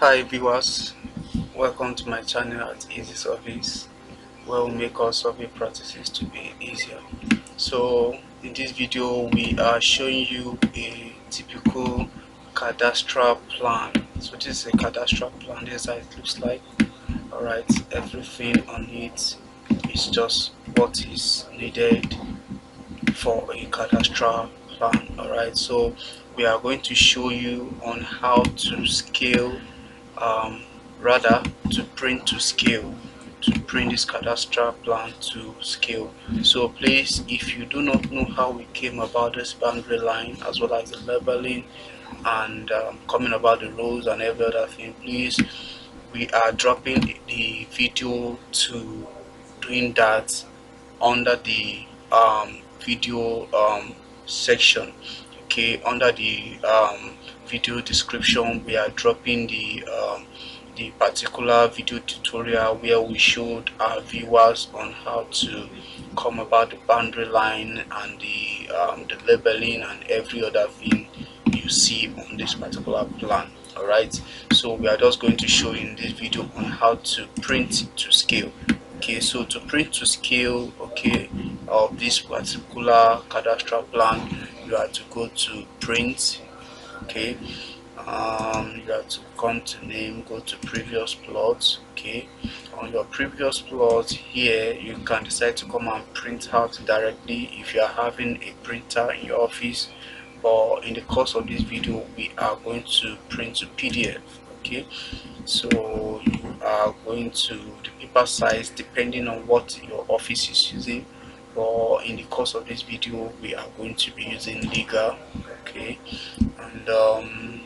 Hi viewers, welcome to my channel at Easy Service, where we make our survey practices to be easier. So in this video we are showing you a typical cadastral plan. So this is a cadastral plan. This is how it looks like. Alright, everything on it is just what is needed for a cadastral plan. Alright, so we are going to show you on how to scale, um, rather to print to scale, to print this cadastral plan to scale. So please, if you do not know how we came about this boundary line as well as the labeling and coming about the rows and every other thing, please, we are dropping the video to doing that under the video section. Okay, under the video description we are dropping the particular video tutorial where we showed our viewers on how to come about the boundary line and the labeling and every other thing you see on this particular plan. All right, so we are just going to show in this video on how to print to scale. Okay, so to print to scale, okay, of this particular cadastral plan, you have to go to print. Okay, you have to come to name, go to previous plots. Okay, on your previous plot here you can decide to come and print out directly if you are having a printer in your office, but in the course of this video we are going to print to PDF. Okay, so you are going to the paper size depending on what your office is using, but in the course of this video we are going to be using legal. Okay, and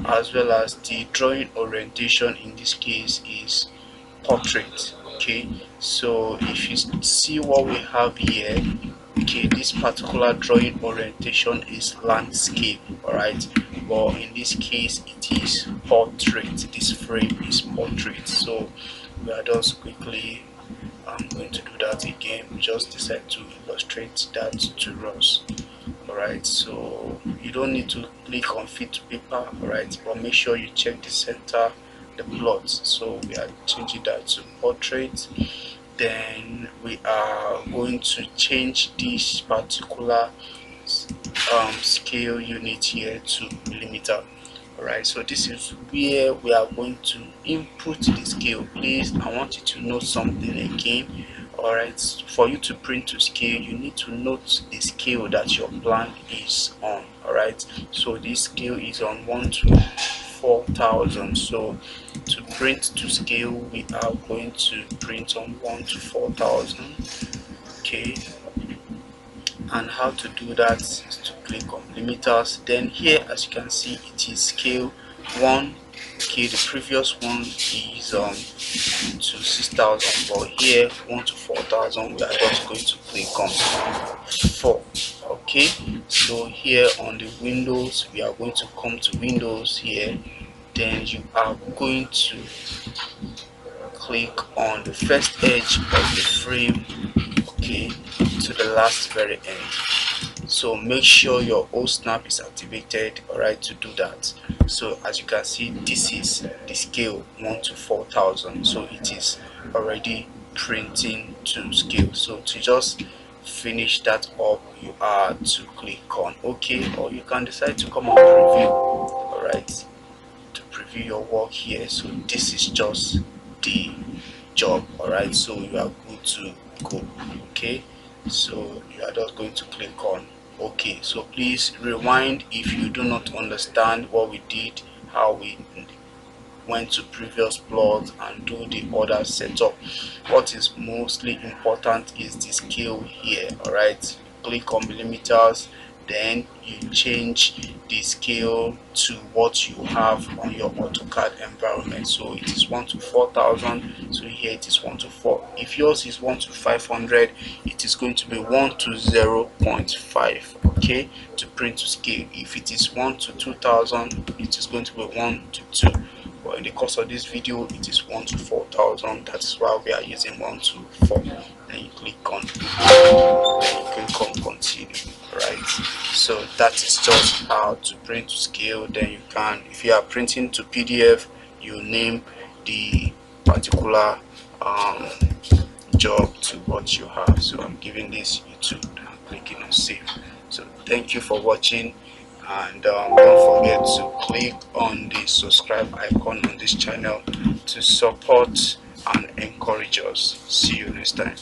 as well as the drawing orientation in this case is portrait. Okay, so if you see what we have here, okay, this particular drawing orientation is landscape. All right, but in this case it is portrait. This frame is portrait. So we are just quickly I'm going to do that again. We just decide to illustrate that to us. Alright, so you don't need to click on fit to paper. Alright, but make sure you check the center, the plot. So we are changing that to portrait. Then we are going to change this particular scale unit here to millimeter. Alright, so this is where we are going to input the scale. Please, I want you to note something again. Alright, for you to print to scale you need to note the scale that your plan is on. Alright, so this scale is on 1 to 4,000. so to print to scale we are going to print on 1 to 4,000. okay, and how to do that is to click on millimeters. Then here, as you can see, it is scale 1. okay, the previous one is to 6,000, but here 1 to 4,000 we are just going to click on 4. okay, so here on the windows we are going to come to windows here. Then you are going to click on the first edge of the frame, okay, to the last very end. So make sure your O snap is activated. Alright, to do that. So as you can see, this is the scale 1 to 4,000, so it is already printing to scale. So to just finish that up you are to click on OK, or you can decide to come on preview. Alright, to preview your work here. So this is just the job. Alright, so you are good to go. Okay, so you are just going to click on OK. So please rewind if you do not understand what we did, how we went to previous plots and do the other setup. What is mostly important is the scale here. Alright, click on millimeters, then you change the scale to what you have on your AutoCAD environment. So it is 1 to 4,000, so here it is 1 to 4. If yours is 1 to 500, it is going to be 1 to 0.5. okay, to print to scale. If it is 1 to 2,000, it is going to be 1 to 2. But in the course of this video it is 1 to 4,000. That's why we are using 1 to 4. Then you click on continue. Right, so that is just how to print to scale. Then you can, if you are printing to PDF, you name the particular job to what you have. So I'm giving this YouTube and clicking on save. So thank you for watching, and don't forget to click on the subscribe icon on this channel to support and encourage us. See you next time.